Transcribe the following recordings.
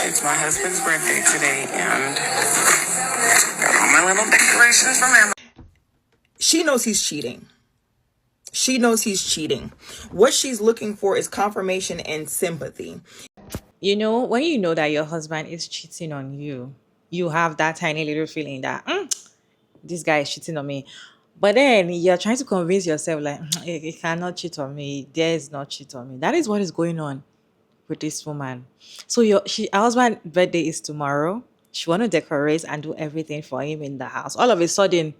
It's my husband's birthday today, and got all my little decorations from Amazon. She knows he's cheating. She knows he's cheating. What she's looking for is confirmation and sympathy. You know, when you know that your husband is cheating on you, you have that tiny little feeling that this guy is cheating on me. But then you're trying to convince yourself like he cannot cheat on me. He dares not cheat on me. That is what is going on with this woman. So her husband's birthday is tomorrow. She want to decorate and do everything for him in the house. All of a sudden,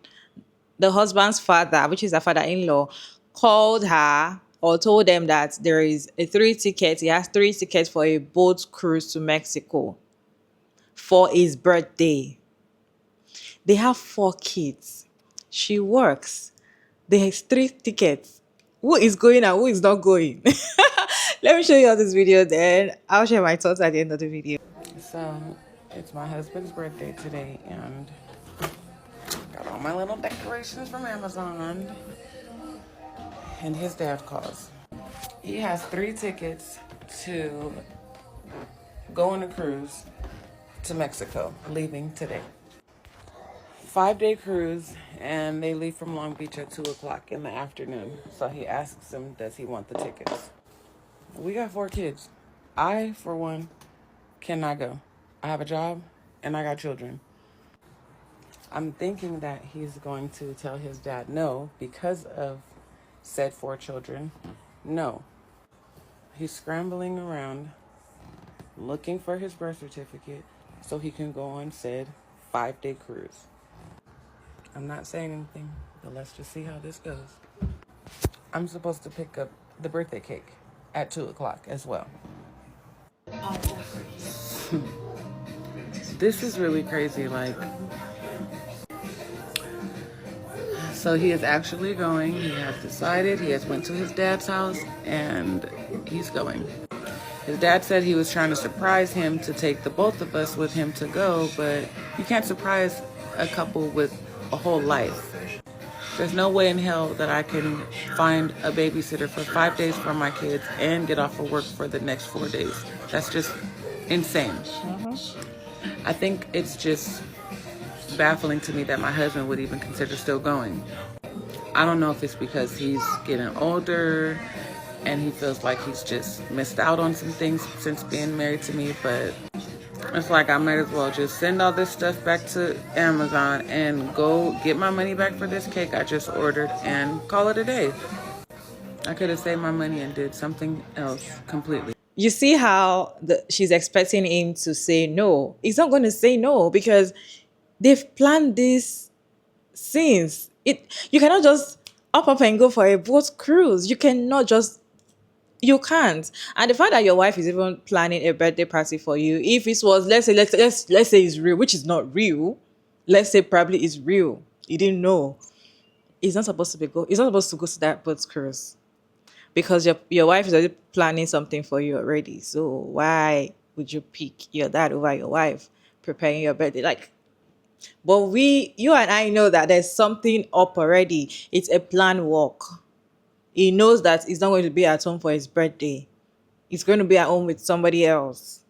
the husband's father, which is a father-in-law, called her or told them that there is a 3 tickets. He has 3 tickets for a boat cruise to Mexico for his birthday. They have 4 kids. She works. There is 3 tickets. Who is going and who is not going? Let me show you all this video, then I'll share my thoughts at the end of the video. So, it's my husband's birthday today, and got all my little decorations from Amazon. And his dad calls. He has 3 tickets to go on a cruise to Mexico, leaving today. 5-day cruise, and they leave from Long Beach at 2 o'clock in the afternoon. So he asks him, does he want the tickets? We got 4 kids. I, for one, cannot go. I have a job, and I got children. I'm thinking that he's going to tell his dad no because of said 4 children. No. He's scrambling around looking for his birth certificate so he can go on said 5-day cruise. I'm not saying anything, but let's just see how this goes. I'm supposed to pick up the birthday cake at 2 o'clock as well. This is really crazy. So he is actually going. He has decided. He has went to his dad's house and he's going. His dad said he was trying to surprise him to take the both of us with him to go, but you can't surprise a couple with a whole life. There's no way in hell that I can find a babysitter for 5 days for my kids and get off of work for the next 4 days. That's just insane. I think it's just baffling to me that my husband would even consider still going. I don't know if it's because he's getting older and he feels like he's just missed out on some things since being married to me, but it's like I might as well just send all this stuff back to Amazon and go get my money back for this cake I just ordered and call it a day. I could have saved my money and did something else completely. You see how she's expecting him to say no. He's not going to say no because they've planned this since. You cannot just up and go for a boat cruise. You can't. And the fact that your wife is even planning a birthday party for you, if it was, let's say it's real, which is not real. Let's say probably it's real. You didn't know. He's not supposed to go to that boat cruise. Because your wife is already planning something for you already. So why would you pick your dad over your wife preparing your birthday? But you and I know that there's something up already. It's a planned walk. He knows that he's not going to be at home for his birthday. He's going to be at home with somebody else.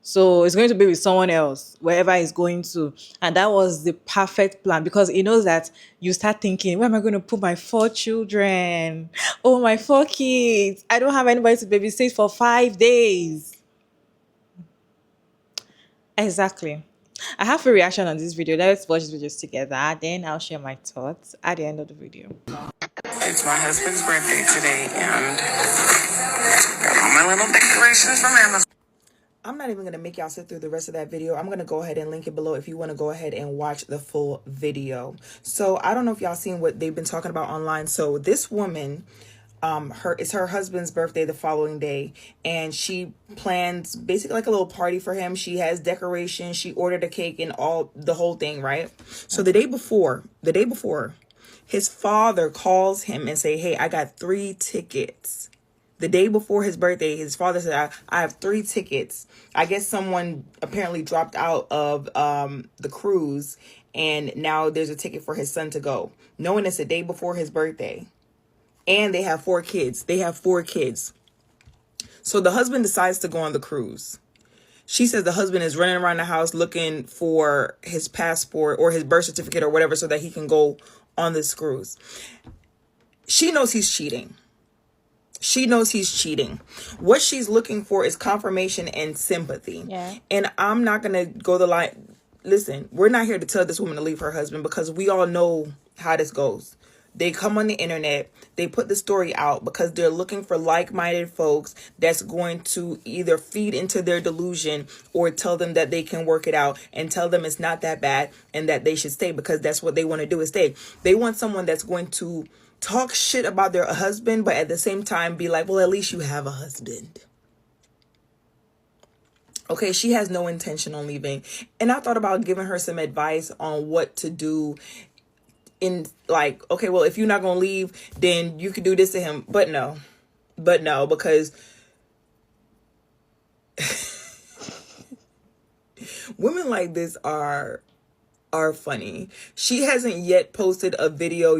So it's going to be with someone else, wherever he's going to. And that was the perfect plan because he knows that you start thinking, where am I going to put my 4 children? Oh, my 4 kids. I don't have anybody to babysit for 5 days. Exactly. I have a reaction on this video. Let's watch this video together. Then I'll share my thoughts at the end of the video. It's my husband's birthday today, and got all my little decorations from Amazon. I'm not even going to make y'all sit through the rest of that video. I'm going to go ahead and link it below if you want to go ahead and watch the full video. So I don't know if y'all seen what they've been talking about online. So this woman, it's her husband's birthday the following day, and she plans basically like a little party for him. She has decorations. She ordered a cake and the whole thing, right? So the day before, his father calls him and say, hey, I got 3 tickets. The day before his birthday, his father said, I have 3 tickets. I guess someone apparently dropped out of the cruise, and now there's a ticket for his son to go. Knowing it's the day before his birthday. And they have 4 kids. So the husband decides to go on the cruise. She says the husband is running around the house looking for his passport or his birth certificate or whatever so that he can go on this cruise. She knows he's cheating. She knows he's cheating. What she's looking for is confirmation and sympathy. Yeah. And I'm not going to go the line. Listen, we're not here to tell this woman to leave her husband because we all know how this goes. They come on the internet, they put the story out because they're looking for like-minded folks that's going to either feed into their delusion or tell them that they can work it out and tell them it's not that bad and that they should stay because that's what they want to do is stay. They want someone that's going to talk shit about their husband, but at the same time be like, well, at least you have a husband. Okay, she has no intention on leaving. And I thought about giving her some advice on what to do in like, okay, well, if you're not going to leave, then you could do this to him. But no, because women like this are funny. She hasn't yet posted a video,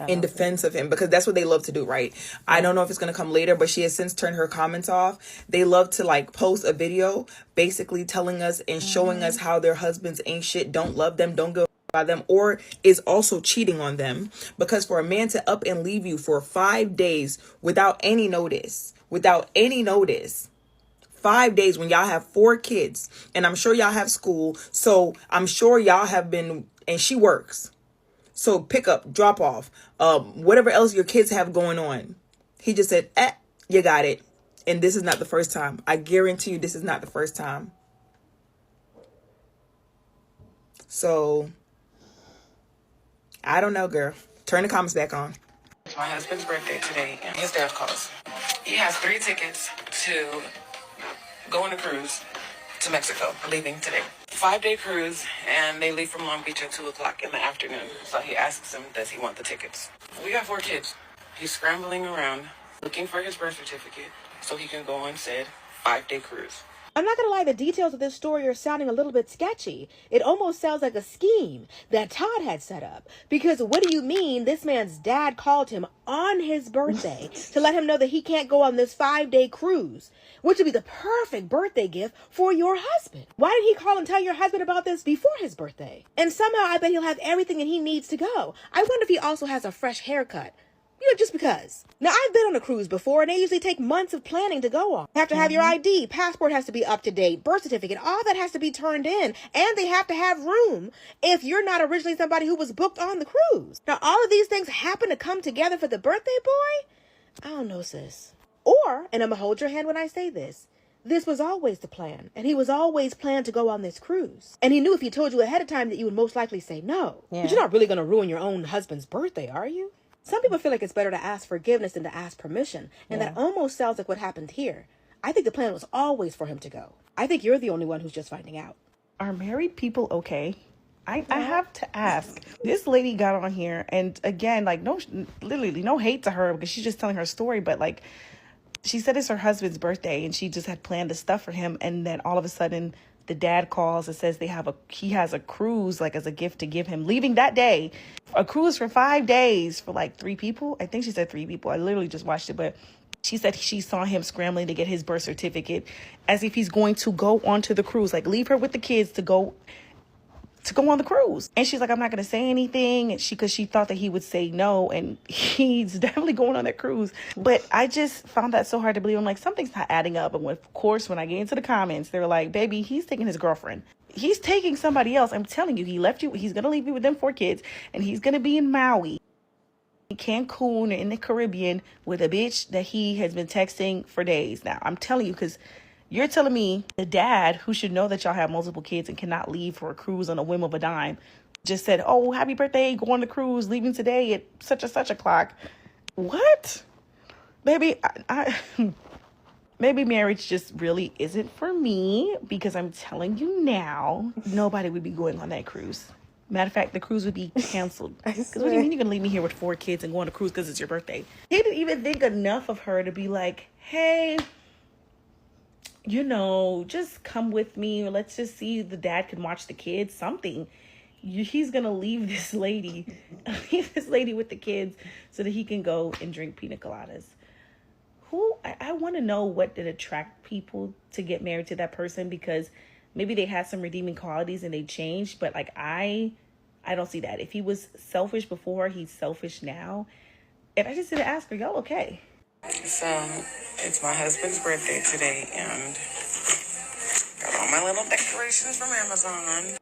in defense of him because that's what they love to do, right? Yeah. I don't know if it's going to come later, but she has since turned her comments off. They love to like post a video basically telling us and showing us how their husbands ain't shit, don't love them, don't go by them, or is also cheating on them. Because for a man to up and leave you for 5 days without any notice, 5 days when y'all have 4 kids, and I'm sure y'all have school, so I'm sure y'all have been, and she works. So pick up, drop off, whatever else your kids have going on. He just said, you got it. And this is not the first time. I guarantee you this is not the first time. So, I don't know, girl. Turn the comments back on. It's my husband's birthday today, and his dad calls. He has 3 tickets to go on a cruise to Mexico, leaving today. 5-day cruise, and they leave from Long Beach at 2 o'clock in the afternoon. So he asks him, does he want the tickets? We got 4 kids. He's scrambling around, looking for his birth certificate so he can go on said 5-day cruise. I'm not going to lie, the details of this story are sounding a little bit sketchy. It almost sounds like a scheme that Todd had set up. Because what do you mean this man's dad called him on his birthday to let him know that he can't go on this 5-day cruise, which would be the perfect birthday gift for your husband? Why did he call and tell your husband about this before his birthday? And somehow I bet he'll have everything that he needs to go. I wonder if he also has a fresh haircut. Just because. Now, I've been on a cruise before, and they usually take months of planning to go on. You have to have your ID, passport has to be up to date, birth certificate, all that has to be turned in, and they have to have room if you're not originally somebody who was booked on the cruise. Now, all of these things happen to come together for the birthday boy? I don't know, sis. Or, and I'm gonna hold your hand when I say this was always the plan, and he was always planned to go on this cruise. And he knew if he told you ahead of time that you would most likely say no. Yeah. But you're not really gonna ruin your own husband's birthday, are you? Some people feel like it's better to ask forgiveness than to ask permission. And that almost sounds like what happened here. I think the plan was always for him to go. I think you're the only one who's just finding out. Are married people okay? I have to ask. This lady got on here, and again, like, literally no hate to her because she's just telling her story, but like, she said it's her husband's birthday and she just had planned the stuff for him, and then all of a sudden the dad calls and says he has a cruise like as a gift to give him, leaving that day, a cruise for 5 days for like 3 people. I think she said 3 people. I literally just watched it, but she said she saw him scrambling to get his birth certificate as if he's going to go onto the cruise, like leave her with the kids to go on the cruise. And she's like, I'm not going to say anything, because she thought that he would say no, and he's definitely going on that cruise. But I just found that so hard to believe. I'm like, something's not adding up. And of course, when I get into the comments, they're like, baby, he's taking his girlfriend. He's taking somebody else. I'm telling you, he left you. He's going to leave you with them 4 kids, and he's going to be in Maui, Cancun, or in the Caribbean with a bitch that he has been texting for days now. I'm telling you, because you're telling me the dad, who should know that y'all have multiple kids and cannot leave for a cruise on a whim of a dime, just said, oh, happy birthday, go on the cruise, leaving today at such and such o'clock. What? Baby, maybe marriage just really isn't for me, because I'm telling you now, nobody would be going on that cruise. Matter of fact, the cruise would be canceled. Because what do you mean you're going to leave me here with 4 kids and go on a cruise because it's your birthday? He didn't even think enough of her to be like, hey, just come with me. Let's just see the dad can watch the kids, something. He's going to leave this lady with the kids so that he can go and drink pina coladas. Who I want to know what did attract people to get married to that person, because maybe they had some redeeming qualities and they changed, but like I don't see that. If he was selfish before, he's selfish now. And I just didn't ask her, y'all okay? So, it's my husband's birthday today, and got all my little decorations from Amazon.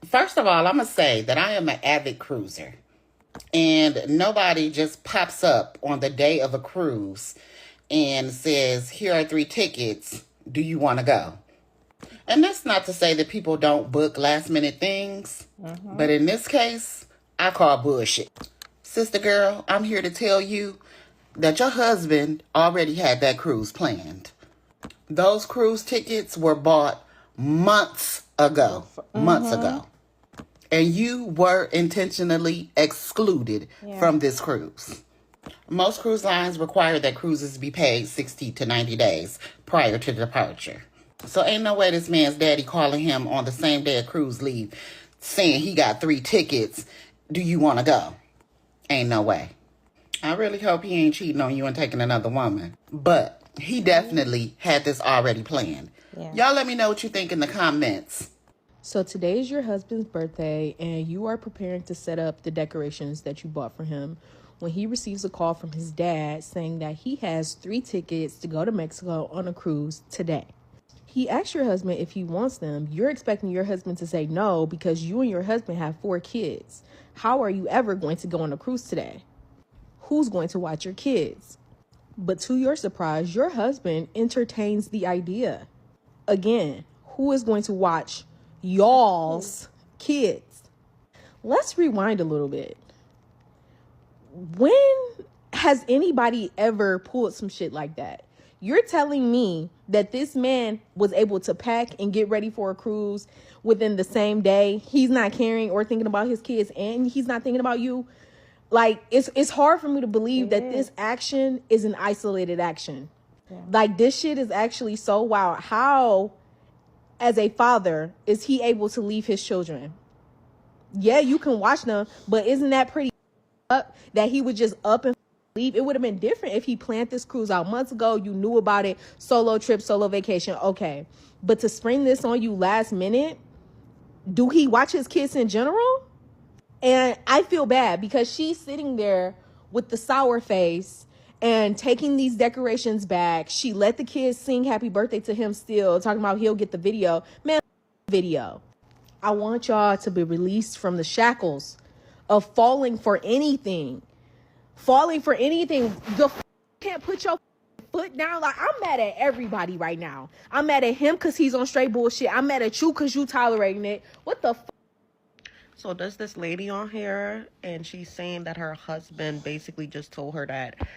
First of all, I'm going to say that I am an avid cruiser. And nobody just pops up on the day of a cruise and says, here are 3 tickets. Do you want to go? And that's not to say that people don't book last minute things. But in this case, I call bullshit. Sister girl, I'm here to tell you that your husband already had that cruise planned. Those cruise tickets were bought months ago. Months ago. And you were intentionally excluded from this cruise. Most cruise lines require that cruises be paid 60 to 90 days prior to departure. So ain't no way this man's daddy calling him on the same day of cruise leave saying he got 3 tickets. Do you want to go? Ain't no way. I really hope he ain't cheating on you and taking another woman. But he definitely had this already planned. Y'all let me know what you think in the comments. So today is your husband's birthday, and you are preparing to set up the decorations that you bought for him when he receives a call from his dad saying that he has 3 tickets to go to Mexico on a cruise today. He asked your husband if he wants them. You're expecting your husband to say no because you and your husband have 4 kids. How are you ever going to go on a cruise today? Who's going to watch your kids? But to your surprise, your husband entertains the idea. Again, who is going to watch y'all's kids? Let's rewind a little bit. When has anybody ever pulled some shit like that? You're telling me that this man was able to pack and get ready for a cruise within the same day. He's not caring or thinking about his kids, and he's not thinking about you. Like, it's hard for me to believe that this action is an isolated action. Like, this shit is actually so wild. How, as a father, is he able to leave his children? Yeah, you can watch them, but isn't that pretty up that he would just up and leave? It would have been different if he planned this cruise out months ago. You knew about it. Solo trip, solo vacation. Okay. But to spring this on you last minute, do he watch his kids in general? And I feel bad because she's sitting there with the sour face and taking these decorations back. She let the kids sing happy birthday to him still, talking about he'll get the video. Man, video. I want y'all to be released from the shackles of falling for anything. Falling for anything. Can't put your foot down. Like, I'm mad at everybody right now. I'm mad at him because he's on straight bullshit. I'm mad at you because you tolerating it. What the fuck? So there's this lady on here, and she's saying that her husband basically just told her that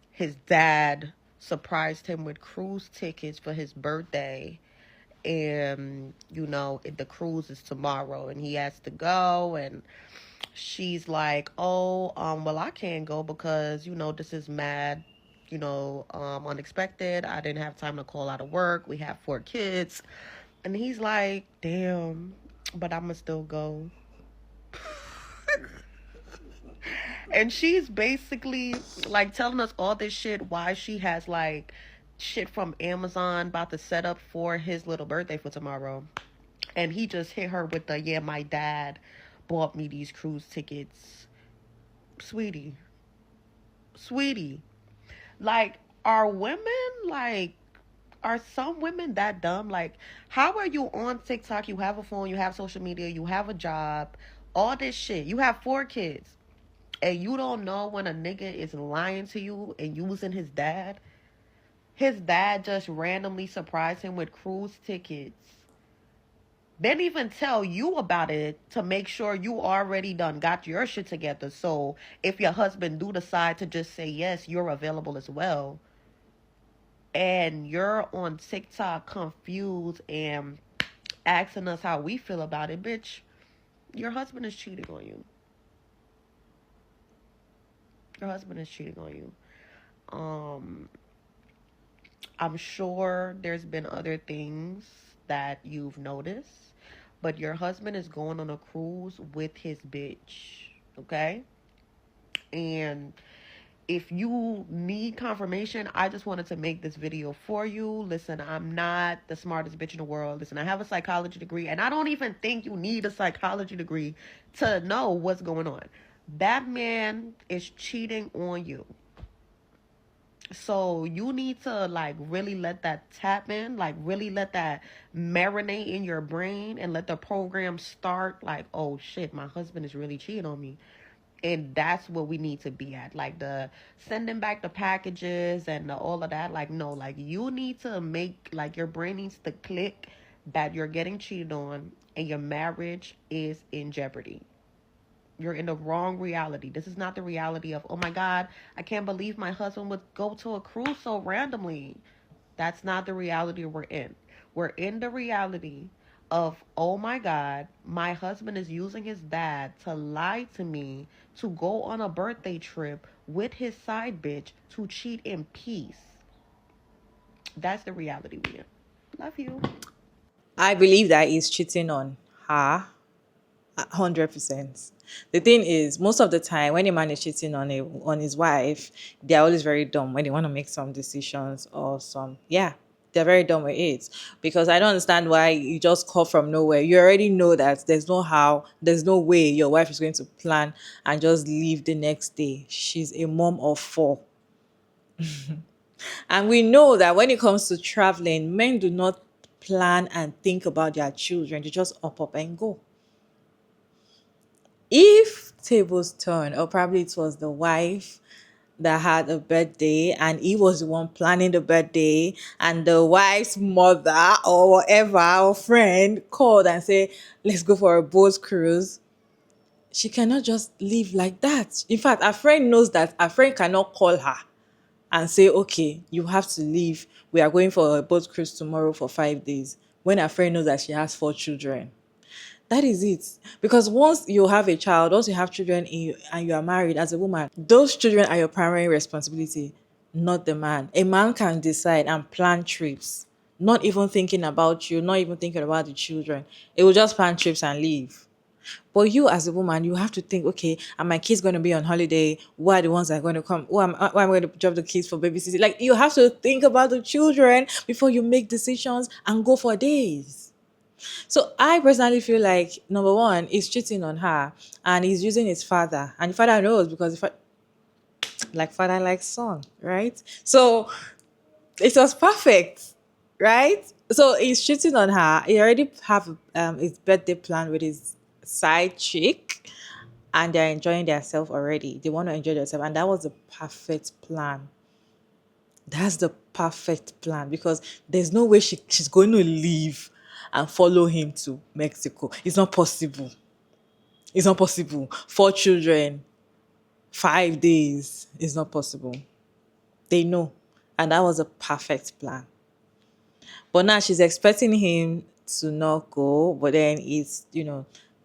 his dad surprised him with cruise tickets for his birthday. And, the cruise is tomorrow, and he has to go. And she's like, oh, well, I can't go because, this is mad, unexpected. I didn't have time to call out of work. We have 4 kids. And he's like, damn, but I'ma still go. And she's basically like telling us all this shit, why she has like shit from Amazon about to set up for his little birthday for tomorrow. And he just hit her with the, yeah, my dad bought me these cruise tickets. Sweetie. Like, are some women that dumb? Like, how are you on TikTok? You have a phone, you have social media, you have a job, all this shit. You have 4 kids. And you don't know when a nigga is lying to you and using his dad? His dad just randomly surprised him with cruise tickets. Didn't even tell you about it to make sure you already done got your shit together. So if your husband do decide to just say yes, you're available as well. And you're on TikTok confused and asking us how we feel about it. Bitch, your husband is cheating on you. Your husband is cheating on you. I'm sure there's been other things that you've noticed, but your husband is going on a cruise with his bitch, okay? And If you need confirmation, I just wanted to make this video for you. Listen, I'm not the smartest bitch in the world. Listen, I have a psychology degree, and I don't even think you need a psychology degree to know what's going on. That man is cheating on you. So you need to like really let that tap in, like really let that marinate in your brain and let the program start like, oh shit, my husband is really cheating on me. And that's what we need to be at. Like the sending back the packages and all of that. Like, no, like you need to make, like your brain needs to click that you're getting cheated on and your marriage is in jeopardy. You're in the wrong reality. This is not the reality of, oh my God, I can't believe my husband would go to a cruise so randomly. That's not the reality we're in. We're in the reality of, oh my God, my husband is using his dad to lie to me to go on a birthday trip with his side bitch to cheat in peace. That's the reality we're in. Love you. I believe that he's cheating on her 100%. The thing is, most of the time when a man is cheating on his wife, they're always very dumb when they want to make some decisions or some, yeah, they're very dumb with it. Because I don't understand why you just call from nowhere. You already know that there's no way your wife is going to plan and just leave the next day. She's a mom of four. And we know that when it comes to traveling, men do not plan and think about their children. They just up and go. If tables turn, or probably it was the wife that had a birthday and he was the one planning the birthday, and the wife's mother or whatever or friend called and say, let's go for a boat cruise, she cannot just leave like that. In fact, her friend knows that her friend cannot call her and say, okay, you have to leave. We are going for a boat cruise tomorrow for 5 days. When her friend knows that she has 4 children. That is it. Because once you have a child, once you have children and you are married as a woman, those children are your primary responsibility, not the man. A man can decide and plan trips, not even thinking about you, not even thinking about the children. It will just plan trips and leave. But you as a woman, you have to think, okay, are my kids going to be on holiday? Who are the ones that are going to come? Who am I going to drop the kids for babysitting? Like, you have to think about the children before you make decisions and go for days. So I personally feel like, number one, he's cheating on her and he's using his father. And the father knows because like father like son, right? So it was perfect, right? So he's cheating on her. He already have his birthday plan with his side chick, and they're enjoying themselves already. They want to enjoy themselves, and that was the perfect plan. That's the perfect plan because there's no way she's going to leave and follow him to Mexico. It's not possible. It's not possible. 4 children, 5 days. It's not possible. They know. And that was a perfect plan. But now she's expecting him to not go, but then he's,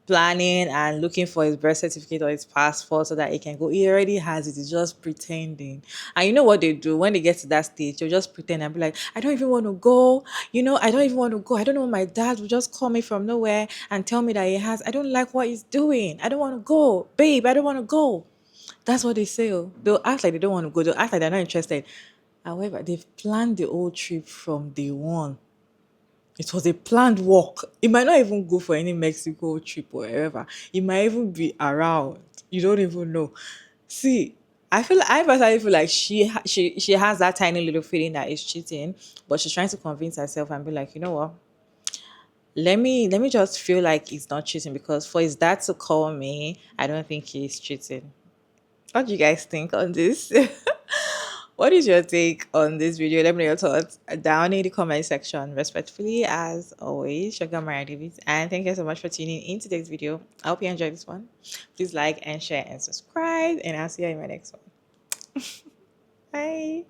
planning and looking for his birth certificate or his passport so that he can go. He already has it. He's just pretending. And you know what they do when they get to that stage? They'll just pretend and be like, I don't even want to go. I don't even want to go. I don't know. My dad will just call me from nowhere and tell me that he has. I don't like what he's doing. I don't want to go. Babe, I don't want to go. That's what they say. Oh. They'll act like they don't want to go. They'll act like they're not interested. However, they've planned the whole trip from day one. It was a planned walk. It might not even go for any Mexico trip or wherever. It might even be around. You don't even know. See, I personally feel like she has that tiny little feeling that it's cheating, but she's trying to convince herself and be like, you know what? Let me just feel like it's not cheating because for his dad to call me, I don't think he's cheating. What do you guys think on this? What is your take on this video? Let me know your thoughts down in the comment section. Respectfully, as always, Sugar Mara Davis. And thank you so much for tuning in today's video. I hope you enjoyed this one. Please like and share and subscribe. And I'll see you in my next one. Bye.